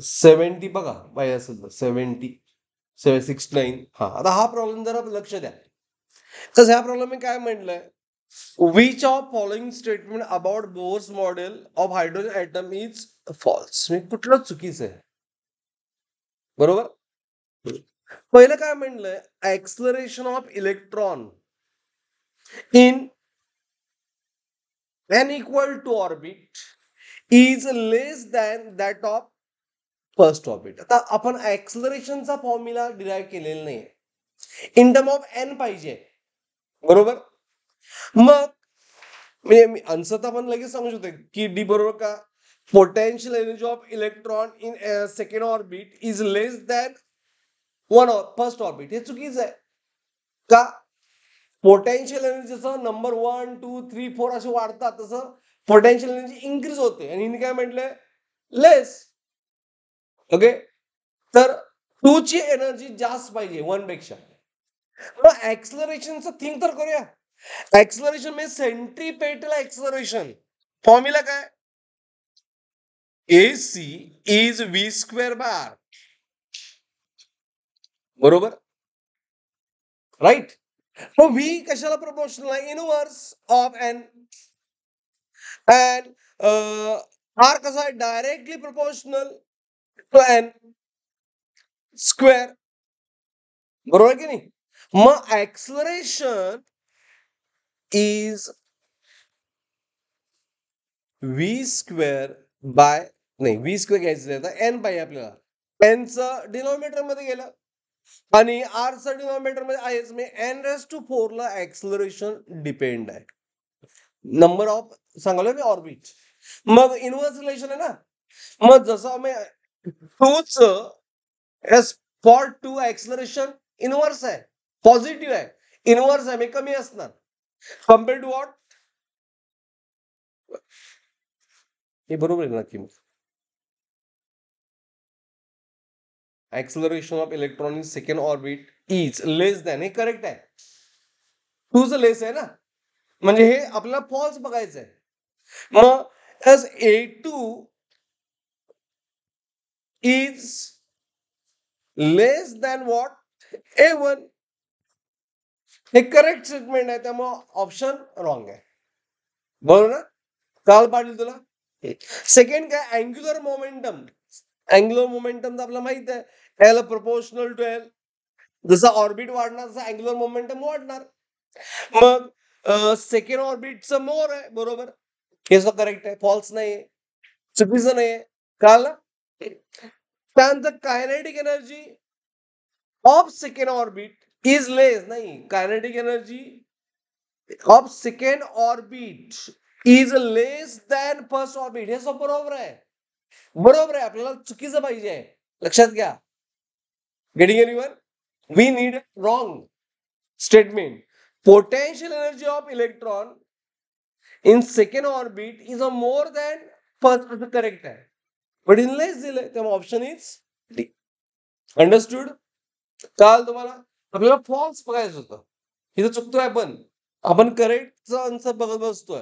70 बघा पाहिजे असेल तर 70 69. हा आता हा प्रॉब्लेम जरा लक्ष द्या. तर ह्या प्रॉब्लेम मी काय म्हटलंय, which of following statement about Bohr's model of hydrogen atom is false. कुठलं चुकीचं आहे, बरोबर. पहिलं काय म्हटलंय, acceleration of electron in n equal to orbit is less than that of first orbit. आता आपण ऍक्सलरेशनचा फॉर्म्युला डिराईव्ह केलेला नाही, इन टर्म ऑफ एन पाहिजे, बरोबर. मग म्हणजे मी आन्सर तर आपण लगेच सांगू शकतो की डी बरोबर का, potential energy of electron in second orbit is less than first orbit. हे चुकीचं आहे का, पोटेन्शियल एनर्जीचं नंबर 1 2 3 4 असे वाढतात, तसं पोटेन्शियल एनर्जी इन्क्रीज होते. आणि हिने काय म्हटलंय, लेस. ओके, तर 2 ची एनर्जी जास्त पाहिजे 1 पेक्षा. मग ऍक्सलरेशनचं थिंक तर करूया. ऍक्सलरेशन म्हणजे सेंट्रीपेटल ऍक्सलरेशन. फॉर्म्युला काय, AC is v square by r, बरोबर, राईट. मग व्ही कशाला प्रोपोर्शनल आहे, inverse of n. And r कसा आहे, directly proportional to n square, बरोबर की नाही. मग acceleration is v square by, नाही व्ही स्क्वेअर घ्यायचं आहे, एन पाहिजे आपल्याला. एनचं डिनॉमिनेटर मध्ये गेलं आणि आरचं डिनॉमिनेटर मध्ये आहेच, म्हणजे एन रेस टू 4 ला ऍक्सलरेशन डिपेंड आहे. नंबर ऑफ सांगायला मी ऑर्बिट. मग इनवर्स रिलेशन आहे ना, मग जसं आम्ही टूच S for two acceleration inverse आहे, पॉझिटिव्ह आहे, इनवर्स आहे, कमी असणार कम्पेअर टू वॉट. हे बरोबर आहे नक्की. Acceleration of electron in second orbit is less than, हे करेक्ट आहे. टूचं लेस आहे ना, म्हणजे हे आपल्याला फॉल्स बघायचं आहे. मग S A2 is less than what, A1. हे करेक्ट स्टेटमेंट आहे, त्यामुळे ऑप्शन रॉंग आहे, बरोबर ना. काल पाटील तुला. सेकंड काय, अँग्युलर मोमेंटम. अँग्युलर मोमेंटम तर आपल्याला माहित आहे, एल प्रोपोर्शनल टू एल. जसं ऑर्बिट वाढणार तसं अँग्युलर मोमेंटम वाढणार. मग सेकंड ऑर्बिटचं मोर आहे, बरोबर. हे सुद्धा करेक्ट आहे, फॉल्स नाहीये, चुकीचं नाहीये. कळालं. त्यानंतर kinetic energy of second orbit is less, नाही, kinetic energy of second orbit is less than first orbit. हे सब बरोबर आहे, बरोबर आहे. आपल्याला चुकीचं पाहिजे, लक्षात घ्या. Getting anyone, we need wrong statement. Potential energy of electron in second orbit is a more than first, असं करेक्ट आहे, बट इन लेस दिलंय, त्यामुळे ऑप्शन इज डी. अंडरस्टूड. काल तुम्हाला आपल्याला फॉल्स बघायचं होतं, इथं चुकतोय आपण करेक्टचा आन्सर बघत बसतोय.